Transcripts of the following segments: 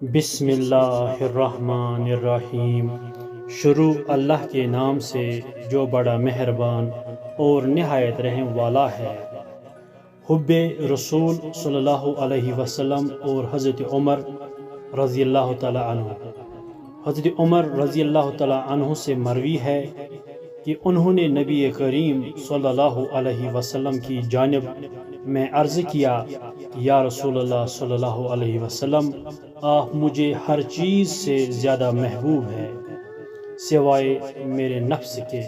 بسم اللہ الرحمن الرحیم۔ شروع اللہ کے نام سے جو بڑا مہربان اور نہایت رحم والا ہے۔ حب رسول صلی اللہ علیہ وسلم اور حضرت عمر رضی اللہ تعالی عنہ۔ حضرت عمر رضی اللہ تعالی عنہ سے مروی ہے کہ انہوں نے نبی کریم صلی اللہ علیہ وسلم کی جانب میں عرض کیا کہ یا رسول اللہ صلی اللہ علیہ وسلم، آپ مجھے ہر چیز سے زیادہ محبوب ہے سوائے میرے نفس کے۔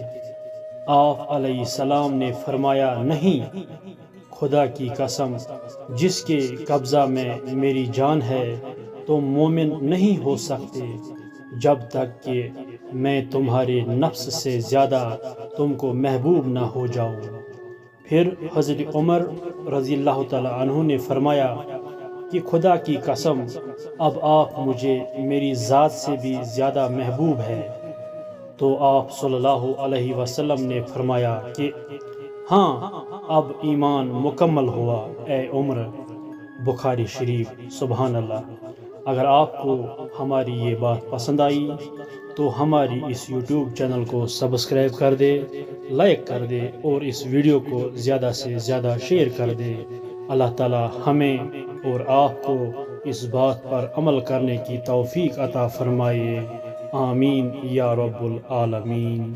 آپ علیہ السلام نے فرمایا، نہیں، خدا کی قسم جس کے قبضہ میں میری جان ہے، تم مومن نہیں ہو سکتے جب تک کہ میں تمہارے نفس سے زیادہ تم کو محبوب نہ ہو جاؤں۔ پھر حضرت عمر رضی اللہ تعالی عنہ نے فرمایا کہ خدا کی قسم اب آپ مجھے میری ذات سے بھی زیادہ محبوب ہے۔ تو آپ صلی اللہ علیہ وسلم نے فرمایا کہ ہاں، اب ایمان مکمل ہوا اے عمر۔ بخاری شریف۔ سبحان اللہ۔ اگر آپ کو ہماری یہ بات پسند آئی تو ہماری اس یوٹیوب چینل کو سبسکرائب کر دے، لائک کر دے اور اس ویڈیو کو زیادہ سے زیادہ شیئر کر دے۔ اللہ تعالی ہمیں اور آپ کو اس بات پر عمل کرنے کی توفیق عطا فرمائے۔ آمین یا رب العالمین۔